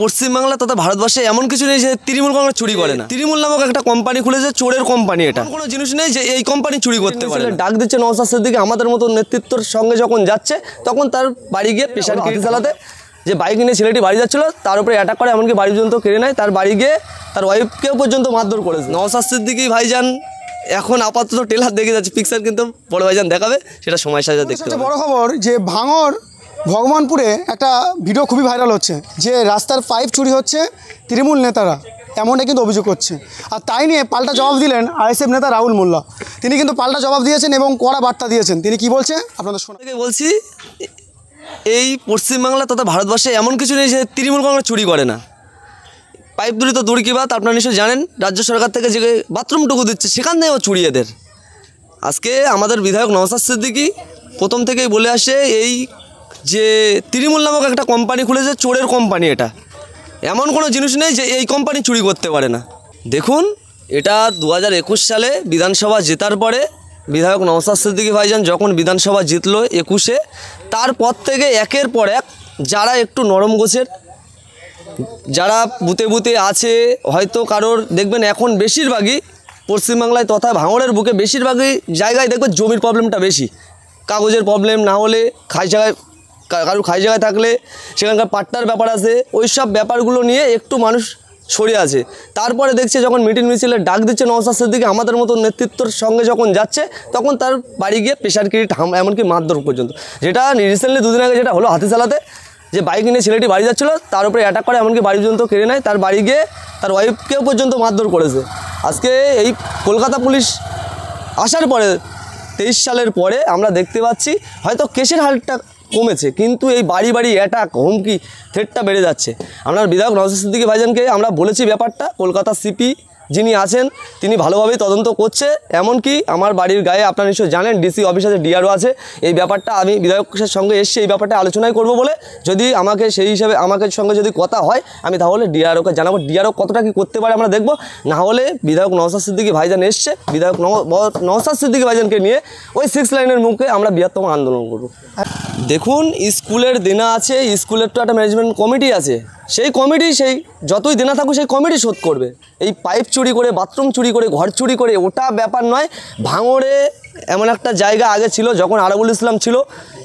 পশ্চিমবাংলা তথা ভারতবর্ষে এমন কিছু নেই যে তৃণমূল কংগ্রেস চুরি করে না। তৃণমূল নামক একটা কোম্পানি খুলেছে, চোরের কোম্পানি। এটা কোনো জিনিস নেই যে এই কোম্পানি চুরি করতে পারে। ডাক দিচ্ছে নওশাদ সিদ্দিকী আমাদের মতো নেতৃত্বর সঙ্গে যখন যাচ্ছে, তখন তার বাড়ি গিয়ে প্রেশার গাড়ি চালাতে যে বাইক নিয়ে ছেলেটি বাড়ি যাচ্ছিল তার উপরে অ্যাটাক করে, এমনকি বাড়ি পর্যন্ত কেড়ে নেয়। তার বাড়ি গিয়ে তার ওয়াইফকেও পর্যন্ত মারধর করেছে। নওশাদ সিদ্দিকী ভাইজান এখন আপাতত ট্রেলার দেখে যাচ্ছে, পিকচার কিন্তু বড় ভাইজান দেখাবে, সেটা সময় সাজা দেখতে হবে। বড় খবর যে ভাঙড় ভগবানপুরে একটা ভিডিও খুবই ভাইরাল হচ্ছে যে রাস্তার পাইপ চুরি হচ্ছে তৃণমূল নেতারা, এমনটা কিন্তু অভিযোগ করছে। আর তাই নিয়ে পাল্টা জবাব দিলেন আইএসএফ নেতা রাহুল মোল্লা। তিনি কিন্তু পাল্টা জবাব দিয়েছেন এবং কড়া বার্তা দিয়েছেন। তিনি কি বলছে আপনাদের শোনা বলছি, এই পশ্চিমবাংলা তথা ভারতবর্ষে এমন কিছু নেই যে তৃণমূল কংগ্রেস চুরি করে না। পাইপ দূরিত দূর কি বাত, আপনারা নিশ্চয়ই জানেন। রাজ্য সরকার থেকে যে বাথরুমটুকু দিচ্ছে সেখান থেকেও চুরি এদের। আজকে আমাদের বিধায়ক নওশাদ সিদ্দিকী প্রথম থেকেই বলে আসে এই যে তৃণমূল নামক একটা কোম্পানি খুলেছে, চোরের কোম্পানি। এটা এমন কোনো জিনিস নেই যে এই কোম্পানি চুরি করতে পারে না। দেখুন, এটা 2021 সালে বিধানসভা জেতার পরে বিধায়ক নওশাদ সিদ্দিকী ভাইজান যখন বিধানসভা জিতলো 21-এ, তারপর থেকে একের পর এক যারা একটু নরম গোছের, যারা বুতে বুতে আছে, হয়তো কারোর দেখবেন এখন বেশিরভাগই পশ্চিমবাংলায় তথা ভাঙড়ের বুকে বেশিরভাগই জায়গায় দেখবেন জমির প্রবলেমটা বেশি। কাগজের প্রবলেম না হলে কারোর খাই জায়গায় থাকলে সেখানকার পাট্টার ব্যাপার আছে, ওই সব ব্যাপারগুলো নিয়ে একটু মানুষ সরে আছে। তারপরে দেখছে যখন মিটিং মিছিলে ডাক দিচ্ছে নওশাদ সিদ্দিকী আমাদের মতো নেতৃত্বর সঙ্গে যখন যাচ্ছে, তখন তার বাড়ি গিয়ে প্রেশার কিট এমনকি মারধর পর্যন্ত। যেটা রিসেন্টলি দুদিন আগে যেটা হলো হাতিশালাতে, যে বাইক নিয়ে ছেলেটি বাড়ি যাচ্ছিলো তার উপরে অ্যাটাক করে, এমনকি বাড়ি পর্যন্ত কেড়ে নেয়। তার বাড়ি গিয়ে তার ওয়াইফকেও পর্যন্ত মারধর করেছে। আজকে এই কলকাতা পুলিশ আসার পরে 23 সালের পরে আমরা দেখতে পাচ্ছি হয়তো কেসের হালটা কমেছে, কিন্তু এই বাড়ি বাড়ি অ্যাটাক, হুমকি, থ্রেটটা বেড়ে যাচ্ছে। আমরা বিধায়ক নওশাদ সিদ্দিকী ভাইজানকে আমরা বলেছি ব্যাপারটা, কলকাতা সিপি যিনি আছেন তিনি ভালোভাবেই তদন্ত করছে। এমনকি আমার বাড়ির গায়ে আপনারা নিশ্চয়ই জানেন ডিসি অফিস আছে, ডিআরও আছে। এই ব্যাপারটা আমি বিধায়কের সঙ্গে এসে এই ব্যাপারটা আলোচনাই করব বলে, যদি আমাকে সেই হিসাবে আমাদের সঙ্গে যদি কথা হয় আমি তাহলে ডিআরওকে জানাবো। ডিআরও কতটা কী করতে পারে আমরা দেখব। না হলে বিধায়ক নওশাদ সিদ্দিকী ভাইজান এসছে, বিধায়ক নওশাদ সিদ্দিকী ভাইজানকে নিয়ে ওই 6 লাইনের মুখে আমরা বৃহত্তম আন্দোলন করব। দেখুন, স্কুলের দেনা আছে, স্কুলের তো একটা ম্যানেজমেন্ট কমিটি আছে, সেই কমিটি সেই যতই দেনা থাকুক সেই কমিটি শোধ করবে। এই পাইপ চুরি করে, বাথরুম চুরি করে, ঘর চুরি করে ওটা ব্যাপার নয়। ভাঙড়ে এমন একটা জায়গা আগে ছিল যখন আরাবুল ইসলাম ছিল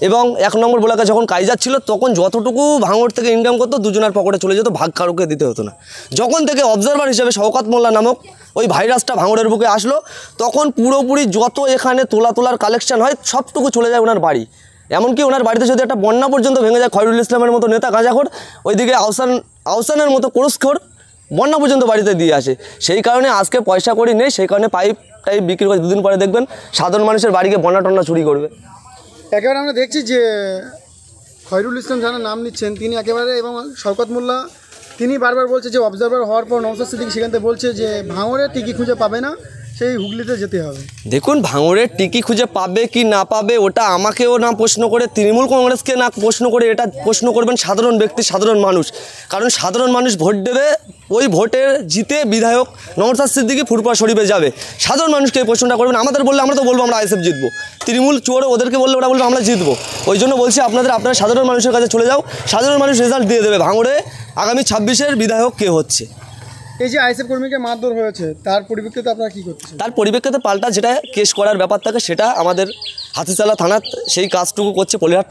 এবং 1 নম্বর ব্লকে যখন কাইজার ছিল, তখন যতটুকু ভাঙড় থেকে ইনকাম করতো দুজনের পকেটে চলে যেত, ভাগ কারোকে দিতে হতো না। যখন থেকে অবজারভার হিসেবে শওকত মোল্লা নামক ওই ভাইরাসটা ভাঙড়ের বুকে আসলো, তখন পুরোপুরি যত এখানে তোলার কালেকশন হয় সবটুকু চলে যায় ওনার বাড়ি। এমনকি ওনার বাড়িতে যদি একটা বন্যা পর্যন্ত ভেঙে যায়, খয়রুল ইসলামের মতো নেতা গাঁজাখোর, ওইদিকে আহসানের মতো কোরসখোর বন্যা পর্যন্ত বাড়িতে দিয়ে আসে। সেই কারণে আজকে পয়সা করি নেই, সেই কারণে পাইপ বিক্রি করে 2 দিন পরে দেখবেন সাধারণ মানুষের বাড়িকে বন্যা টন্না চুরি করবে। একেবারে আমরা দেখছি যে খয়রুল ইসলাম যারা নাম নিচ্ছেন তিনি একেবারে, এবং শওকত মোল্লা তিনি বারবার বলছে যে অবজারভার হওয়ার পর নওশাদ সিদ্দিকী সেখান থেকে বলছে যে ভাঙড়ে টিকি খুঁজে পাবে না, সেই হুগলিতে যেতে হবে। দেখুন, ভাঙড়ের টিকি খুঁজে পাবে কি না পাবে ওটা আমাকেও না প্রশ্ন করে, তৃণমূল কংগ্রেসকে না প্রশ্ন করে, এটা প্রশ্ন করবেন সাধারণ ব্যক্তি, সাধারণ মানুষ। কারণ সাধারণ মানুষ ভোট দেবে, ওই ভোটের জিতে বিধায়ক নওশাদ সিদ্দিকী ফুরপুরা শরীফে যাবে। সাধারণ মানুষকে এই প্রশ্নটা করবেন। আমাদের বললে আমরা তো বলবো আমরা আইএসএফ জিতবো, তৃণমূল চোর ওদেরকে বললে ওরা বলবো আমরা জিতবো। ওই জন্য বলছি আপনারা সাধারণ মানুষের কাছে চলে যাও, সাধারণ মানুষ রেজাল্ট দিয়ে দেবে ভাঙড়ে আগামী 26-এর বিধায়ক কে হচ্ছে। এই যে আইএসএফ কর্মীকে মারধর হয়েছে তার পরিপ্রেক্ষিতে আপনারা কী করছেন? তার পরিপ্রেক্ষিতে পাল্টা যেটা কেস করার ব্যাপার থাকে সেটা আমাদের হাতিশালা থানা সেই কাজটুকু করছে। পলিহাট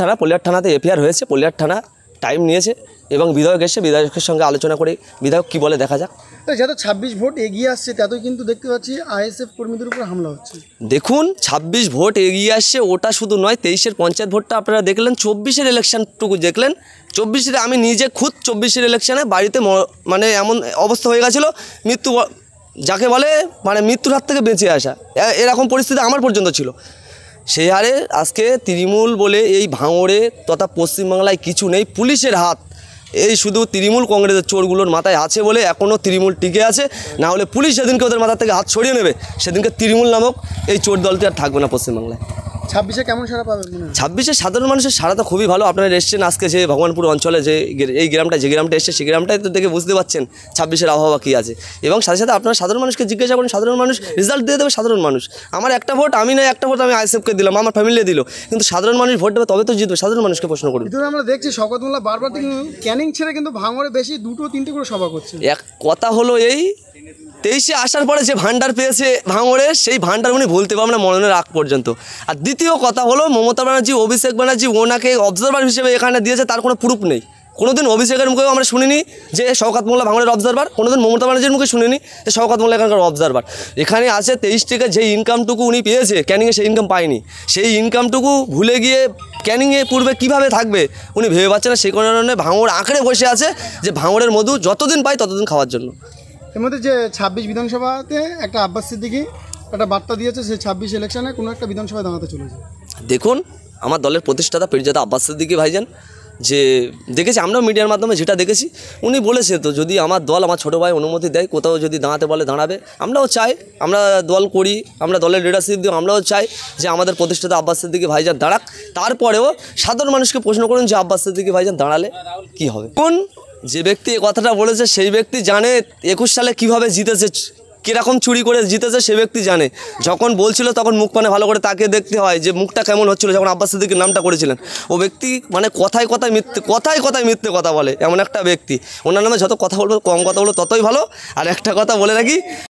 থানাতে এফআইআর হয়েছে, পলিহাট থানা টাইম নিয়েছে এবং বিধায়ক এসে বিধায়কের সঙ্গে আলোচনা করে বিধায়ক কী বলে দেখা যাক। যত 26 ভোট এগিয়ে আসছে ততই কিন্তু দেখতে পাচ্ছি আইএসএফ কর্মীদের উপর হামলা হচ্ছে। দেখুন, 26 ভোট এগিয়ে আসছে ওটা শুধু নয়, 23-এর পঞ্চায়েত ভোটটা আপনারা দেখলেন, 24-এর ইলেকশনটুকু দেখলেন। 24-এর আমি নিজে খুদ 24-এর ইলেকশানে বাড়িতে মানে এমন অবস্থা হয়ে গেছিলো, মৃত্যু যাকে বলে মানে মৃত্যুর হাত থেকে বেঁচে আসা, এরকম পরিস্থিতি আমার পর্যন্ত ছিল। সেই হারে আজকে তৃণমূল বলে এই ভাঙড়ে তথা পশ্চিমবাংলায় কিছু নেই। পুলিশের হাত এই শুধু তৃণমূল কংগ্রেসের চোরগুলোর মাথায় আছে বলে এখনও তৃণমূল টিকে আছে। না হলে পুলিশ যেদিনকে ওদের মাথা থেকে হাত সরিয়ে নেবে সেদিনকে তৃণমূল নামক এই চোর দলটি আর থাকবে না পশ্চিমবাংলায়। ছাব্বিশে কেমন সারা পাবেন মনে হয়? 26-এ সাধারণ মানুষের সারা তো খুবই ভালো। আপনারা এসছেন আজকে যে ভগবানপুর অঞ্চলে যে এই গ্রামটা এসছে সেই গ্রামটাই তো দেখে বুঝতে পারছেন 26-এর আবহাওয়া কী আছে। এবং সাথে সাথে আপনারা সাধারণ মানুষকে জিজ্ঞাসা করুন, সাধারণ মানুষ রেজাল্ট দিয়ে দেবে। সাধারণ মানুষ, আমার একটা ভোট, আমি নয় একটা ভোট আমি আইএসএফকে দিলাম, আমার ফ্যামিলি দিল, কিন্তু সাধারণ মানুষ ভোট দেবে তবে তো জিতবে। সাধারণ মানুষকে প্রশ্ন করুন। ভিতরে আমরা দেখছি শওকত মোল্লা বারবার ক্যানিং ছেড়ে কিন্তু ভাঙড়ে বেশি 2-3টে করে সভা করছে। এক কথা হলো এই 23-এ আসার পরে যে ভান্ডার পেয়েছে ভাঙড়ে, সেই ভান্ডার উনি ভুলতে পারবেন না মননের আগ পর্যন্ত। আর দ্বিতীয় কথা হলো মমতা ব্যানার্জি, অভিষেক ব্যানার্জি ওনাকে অবজারভার হিসেবে এখানে দিয়েছে, তার কোনো প্রুফ নেই। কোনোদিন অভিষেকের মুখেও আমরা শুনিনি যে শওকত মোল্লা ভাঙড়ের অবজারভার, কোনোদিন মমতা ব্যানার্জির মুখে শুনিনি যে শওকত মোল্লা এখানকার অবজারভার। এখানে আছে 23 থেকে যে ইনকামটুকু উনি পেয়েছে ক্যানিংয়ে, সেই ইনকাম পায়নি। সেই ইনকামটুকু ভুলে গিয়ে ক্যানিংয়ে পূর্বে কীভাবে থাকবে উনি ভেবে পাচ্ছে না। সেই কারণে ভাঙড় আঁকড়ে বসে আছে যে ভাঙড়ের মধু যতদিন পাই ততদিন খাওয়ার জন্য। এর মধ্যে যে 26 বিধানসভাতে একটা আব্বাস সিদ্দিকী একটা বার্তা দিয়েছে, সে 26 ইলেকশনে কোনো একটা বিধানসভায় দাঁড়াতে চলেছে। দেখুন, আমার দলের প্রতিষ্ঠাতা পীরজাদা আব্বাস সিদ্দিকী ভাইজান, যে দেখেছি আমরাও মিডিয়ার মাধ্যমে যেটা দেখেছি, উনি বলেছে তো যদি আমার দল, আমার ছোটো ভাই অনুমতি দেয়, কোথাও যদি দাঁড়াতে বলে দাঁড়াবে। আমরাও চাই, আমরা দল করি, আমরা দলের লিডারশিপ দিই, আমরাও চাই যে আমাদের প্রতিষ্ঠাতা আব্বাস সিদ্দিকী ভাইজান দাঁড়াক। তারপরেও সাধারণ মানুষকে প্রশ্ন করুন যে আব্বাস সিদ্দিকী ভাইজান দাঁড়ালে কি হবে। কোন যে ব্যক্তি এ কথাটা বলেছে সেই ব্যক্তি জানে 21 সালে কীভাবে জিতেছে, কীরকম চুরি করে জিতেছে সে ব্যক্তি জানে। যখন বলছিল তখন মুখ পানে ভালো করে তাকে দেখতে হয় যে মুখটা কেমন হচ্ছিল যখন আব্বাস সিদ্দিকীর নামটা করেছিলেন। ও ব্যক্তি মানে কথায় কথায় মিথ্যে কথা বলে এমন একটা ব্যক্তি। ওনার নামে যত কথা বলবো, কম কথা বলবো ততই ভালো। আর একটা কথা বলে রাখি,